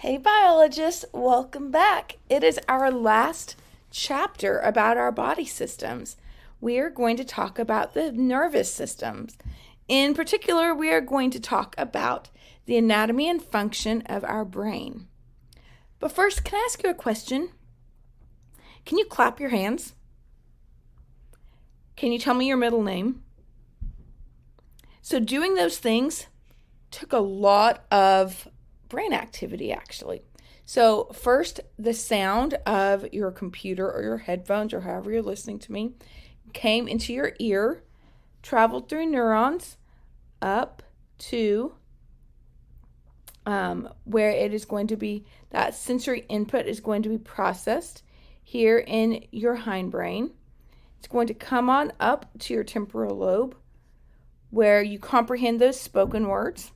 Hey biologists, welcome back. It is our last chapter about our body systems. We are going to talk about the nervous systems. In particular, we are going to talk about the anatomy and function of our brain. But first, can I ask you a question? Can you clap your hands? Can you tell me your middle name? So doing those things took a lot of brain activity, actually. So first, the sound of your computer or your headphones or however you're listening to me came into your ear, traveled through neurons up to where it is going to be, that sensory input is going to be processed here in your hindbrain. It's going to come on up to your temporal lobe where you comprehend those spoken words.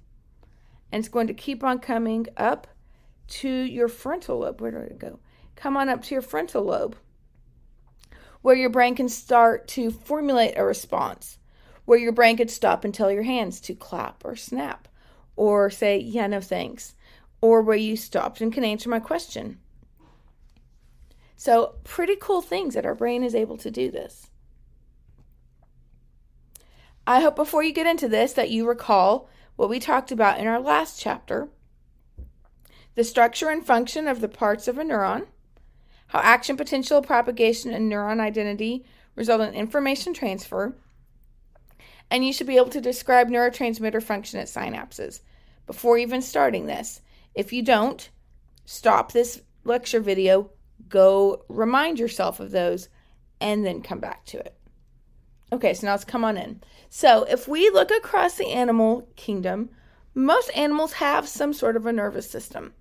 And it's going to keep on coming up to your frontal lobe. Where did it go? Come on up to your frontal lobe, where your brain can start to formulate a response, where your brain could stop and tell your hands to clap or snap, or say, yeah, no thanks, or where you stopped and can answer my question. So pretty cool things that our brain is able to do this. I hope before you get into this that you recall what we talked about in our last chapter, the structure and function of the parts of a neuron, how action, potential, propagation, and neuron identity result in information transfer, and you should be able to describe neurotransmitter function at synapses before even starting this. If you don't, stop this lecture video, go remind yourself of those, and then come back to it. Okay, so now let's come on in. So if we look across the animal kingdom, most animals have some sort of a nervous system.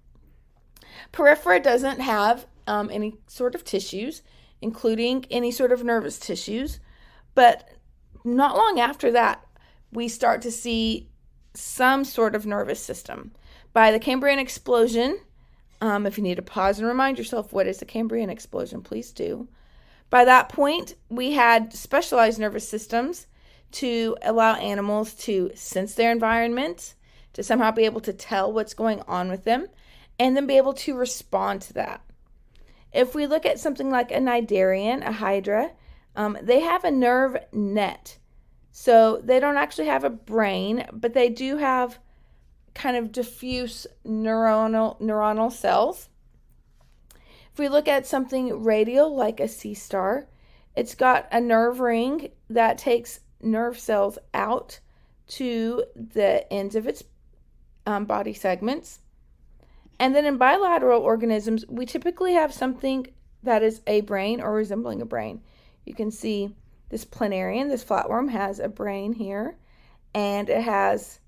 Peripheral doesn't have any sort of tissues, including any sort of nervous tissues, but not long after that, we start to see some sort of nervous system. By the Cambrian explosion, if you need to pause and remind yourself what is the Cambrian explosion, please do. By that point, we had specialized nervous systems to allow animals to sense their environment, to somehow be able to tell what's going on with them, and then be able to respond to that. If we look at something like a cnidarian, a hydra, they have a nerve net. So they don't actually have a brain, but they do have kind of diffuse neuronal cells. If we look at something radial like a sea star, it's got a nerve ring that takes nerve cells out to the ends of its body segments. And then in bilateral organisms, we typically have something that is a brain or resembling a brain. You can see this planarian, this flatworm, has a brain here, and it has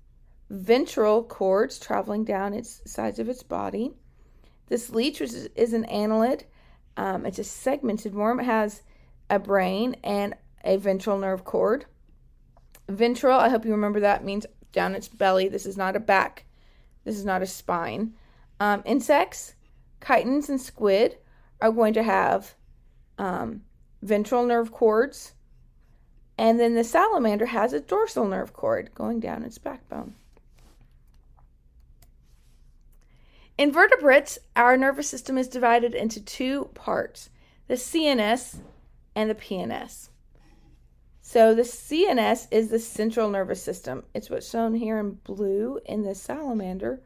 ventral cords traveling down its sides of its body. This leech, which is an annelid, it's a segmented worm. It has a brain and a ventral nerve cord. Ventral, I hope you remember that, means down its belly. This is not a back. This is not a spine. Insects, chitons and squid are going to have ventral nerve cords. And then the salamander has a dorsal nerve cord going down its backbone. In vertebrates, our nervous system is divided into two parts, the CNS and the PNS. So the CNS is the central nervous system. It's what's shown here in blue in the salamander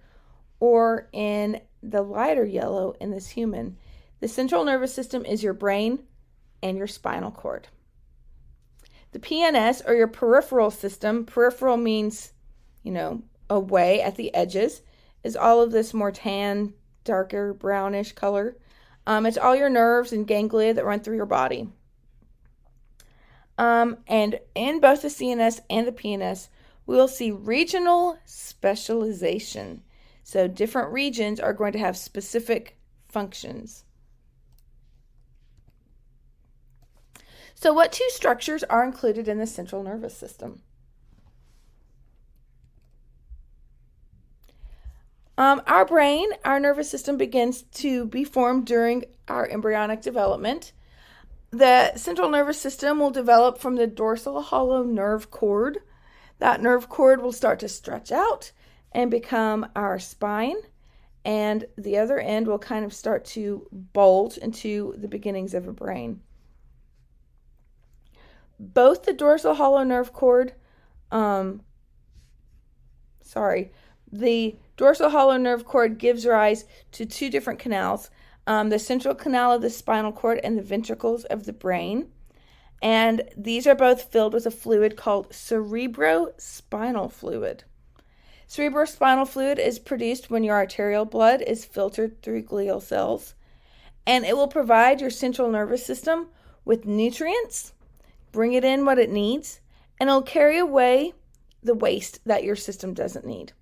or in the lighter yellow in this human. The central nervous system is your brain and your spinal cord. The PNS, or your peripheral system, peripheral means, away at the edges, is all of this more tan, darker, brownish color. It's all your nerves and ganglia that run through your body. And in both the CNS and the PNS, we will see regional specialization. So different regions are going to have specific functions. So what two structures are included in the central nervous system? Our brain, our nervous system, begins to be formed during our embryonic development. The central nervous system will develop from the dorsal hollow nerve cord. That nerve cord will start to stretch out and become our spine. and the other end will kind of start to bulge into the beginnings of a brain. Both the dorsal hollow nerve cord, the dorsal hollow nerve cord gives rise to two different canals, the central canal of the spinal cord and the ventricles of the brain. And these are both filled with a fluid called cerebrospinal fluid. Cerebrospinal fluid is produced when your arterial blood is filtered through glial cells, and it will provide your central nervous system with nutrients, bring it in what it needs, and it'll carry away the waste that your system doesn't need.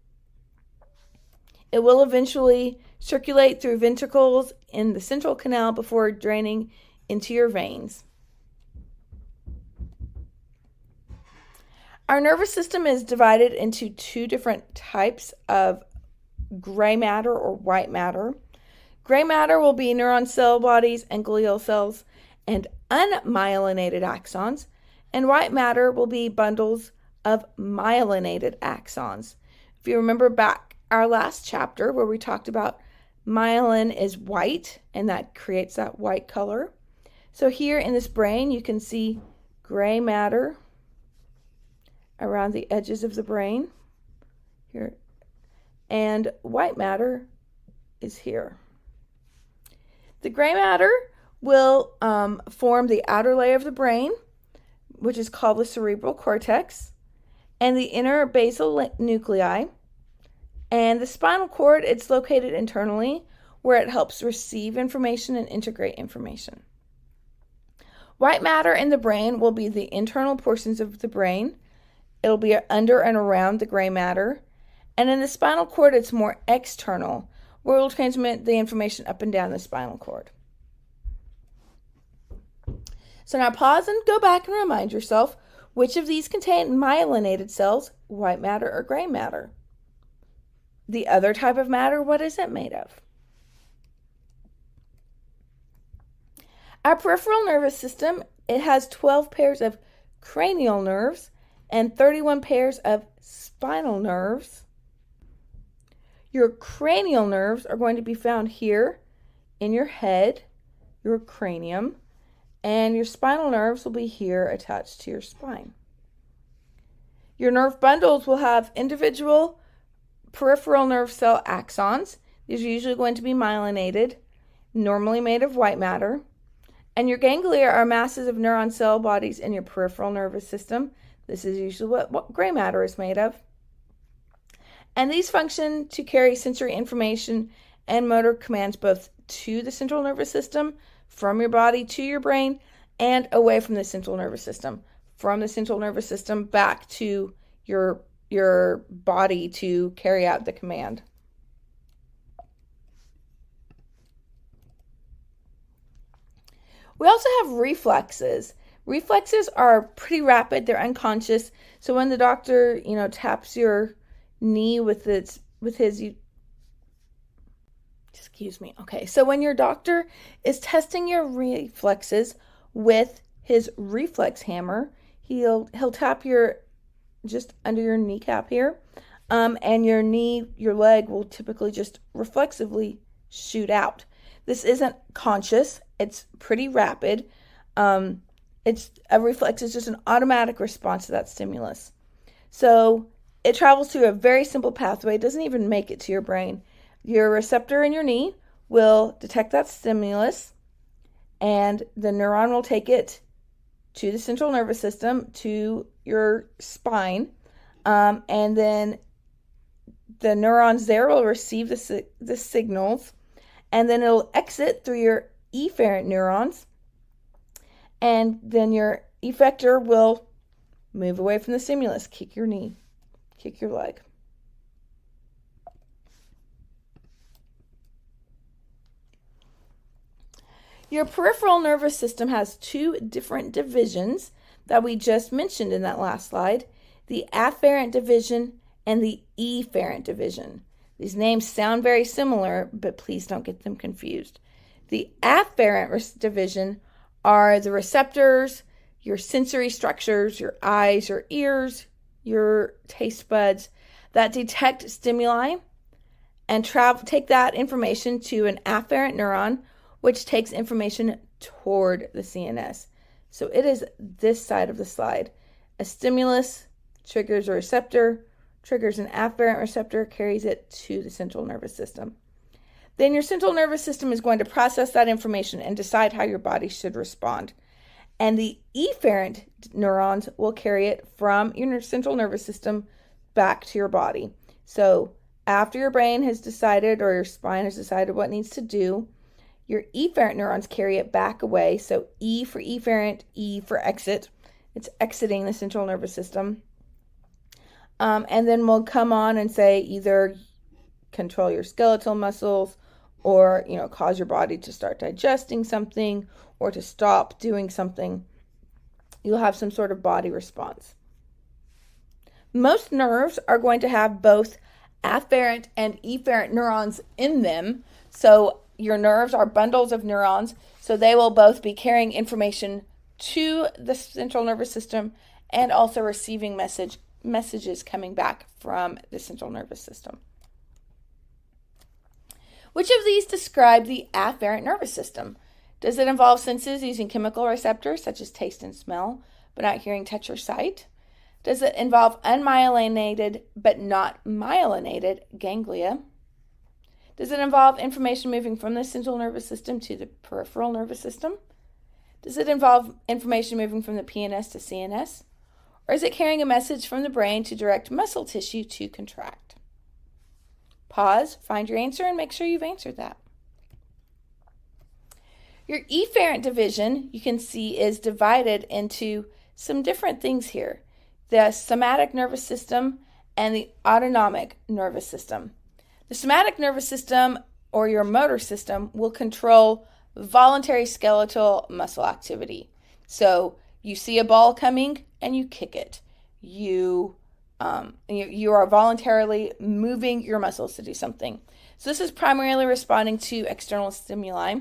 It will eventually circulate through ventricles in the central canal before draining into your veins. Our nervous system is divided into two different types of gray matter or white matter. Gray matter will be neuron cell bodies and glial cells and unmyelinated axons, and white matter will be bundles of myelinated axons. If you remember back our last chapter where we talked about myelin is white, and that creates that white color. So here in this brain, you can see gray matter around the edges of the brain here, and white matter is here. The gray matter will form the outer layer of the brain, which is called the cerebral cortex, and the inner basal nuclei. And the spinal cord, it's located internally where it helps receive information and integrate information. White matter in the brain will be the internal portions of the brain. It'll be under and around the gray matter. And in the spinal cord, it's more external, where it will transmit the information up and down the spinal cord. So now pause and go back and remind yourself, which of these contain myelinated cells, white matter or gray matter? The other type of matter, what is it made of? Our peripheral nervous system, it has 12 pairs of cranial nerves and 31 pairs of spinal nerves. Your cranial nerves are going to be found here in your head, your cranium, and your spinal nerves will be here attached to your spine. Your nerve bundles will have individual peripheral nerve cell axons. These are usually going to be myelinated, normally made of white matter. And your ganglia are masses of neuron cell bodies in your peripheral nervous system. This is usually what gray matter is made of. And these function to carry sensory information and motor commands both to the central nervous system, from your body to your brain, and away from the central nervous system, from the central nervous system back to your body to carry out the command. We also have reflexes. Reflexes are pretty rapid. They're unconscious. So when the doctor, taps your knee with his, Okay, so when your doctor is testing your reflexes with his reflex hammer, he'll tap just under your kneecap here, and your leg will typically just reflexively shoot out. This isn't conscious. It's pretty rapid. It's a reflex is just an automatic response to that stimulus. So it travels through a very simple pathway. It doesn't even make it to your brain. Your receptor in your knee will detect that stimulus, and the neuron will take it to the central nervous system, to your spine, and then the neurons there will receive the signals, and then it'll exit through your efferent neurons, and then your effector will move away from the stimulus, kick your knee, kick your leg. Your peripheral nervous system has two different divisions that we just mentioned in that last slide, the afferent division and the efferent division. These names sound very similar, but please don't get them confused. The afferent division are the receptors, your sensory structures, your eyes, your ears, your taste buds that detect stimuli and take that information to an afferent neuron, which takes information toward the CNS. So it is this side of the slide. A stimulus triggers a receptor, triggers an afferent receptor, carries it to the central nervous system. Then your central nervous system is going to process that information and decide how your body should respond. And the efferent neurons will carry it from your central nervous system back to your body. So after your brain has decided, or your spine has decided what it needs to do, your efferent neurons carry it back away. So E for efferent, E for exit. It's exiting the central nervous system. And then we'll come on and say either control your skeletal muscles, or cause your body to start digesting something, or to stop doing something. You'll have some sort of body response. Most nerves are going to have both afferent and efferent neurons in them. So your nerves are bundles of neurons, so they will both be carrying information to the central nervous system and also receiving messages coming back from the central nervous system. Which of these describe the afferent nervous system? Does it involve senses using chemical receptors such as taste and smell, but not hearing, touch, or sight? Does it involve unmyelinated but not myelinated ganglia? Does it involve information moving from the central nervous system to the peripheral nervous system? Does it involve information moving from the PNS to CNS? Or is it carrying a message from the brain to direct muscle tissue to contract? Pause, find your answer, and make sure you've answered that. Your efferent division, you can see, is divided into some different things here. The somatic nervous system and the autonomic nervous system. The somatic nervous system, or your motor system, will control voluntary skeletal muscle activity. So you see a ball coming and you kick it. You are voluntarily moving your muscles to do something. So this is primarily responding to external stimuli.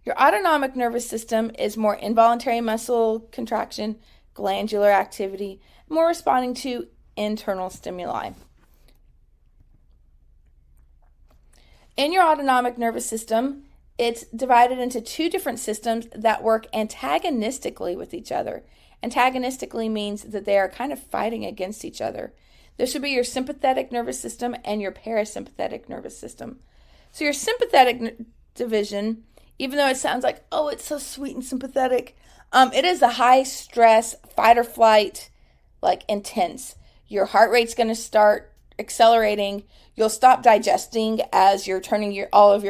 Your autonomic nervous system is more involuntary muscle contraction, glandular activity, more responding to internal stimuli. In your autonomic nervous system, it's divided into two different systems that work antagonistically with each other. Antagonistically means that they are kind of fighting against each other. This should be your sympathetic nervous system and your parasympathetic nervous system. So your sympathetic division, even though it sounds like, oh, it's so sweet and sympathetic, it is a high stress, fight or flight, like intense. Your heart rate's going to start accelerating. You'll stop digesting as you're turning all of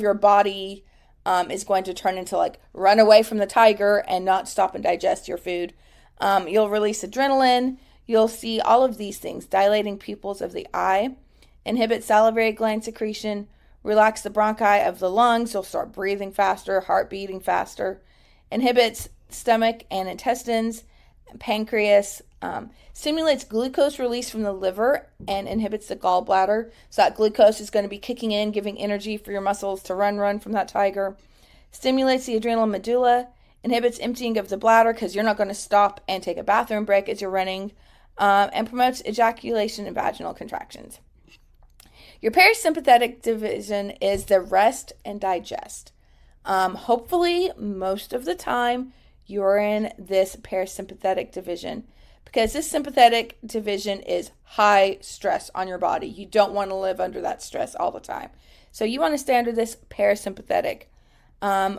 your body is going to turn into like run away from the tiger and not stop and digest your food. You'll release adrenaline. You'll see all of these things. Dilating pupils of the eye, inhibit salivary gland secretion, relax the bronchi of the lungs. You'll start breathing faster, heart beating faster. Inhibits stomach and intestines, pancreas. Stimulates glucose release from the liver and inhibits the gallbladder. So that glucose is going to be kicking in, giving energy for your muscles to run from that tiger. Stimulates the adrenal medulla, inhibits emptying of the bladder because you're not going to stop and take a bathroom break as you're running, and promotes ejaculation and vaginal contractions. Your parasympathetic division is the rest and digest. Hopefully, most of the time, you're in this parasympathetic division, because this sympathetic division is high stress on your body. You don't want to live under that stress all the time. So you want to stay under this parasympathetic,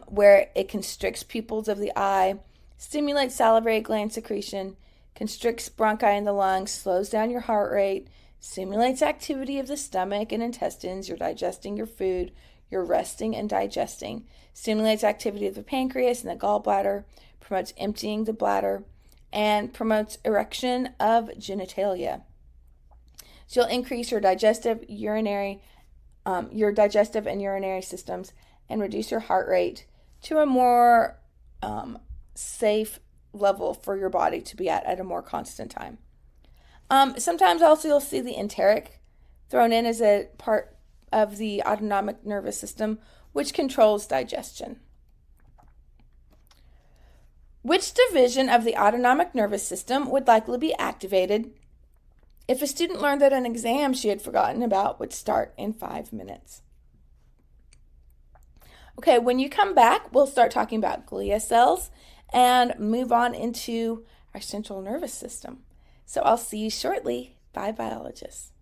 where it constricts pupils of the eye, stimulates salivary gland secretion, constricts bronchi in the lungs, slows down your heart rate, stimulates activity of the stomach and intestines. You're digesting your food. You're resting and digesting. Stimulates activity of the pancreas and the gallbladder, promotes emptying the bladder, and promotes erection of genitalia. So you'll increase your digestive and urinary systems and reduce your heart rate to a more safe level for your body to be at a more constant time. Sometimes also you'll see the enteric thrown in as a part of the autonomic nervous system, which controls digestion. Which division of the autonomic nervous system would likely be activated if a student learned that an exam she had forgotten about would start in 5 minutes. Okay, when you come back, we'll start talking about glia cells and move on into our central nervous system. So I'll see you shortly. Bye, biologists.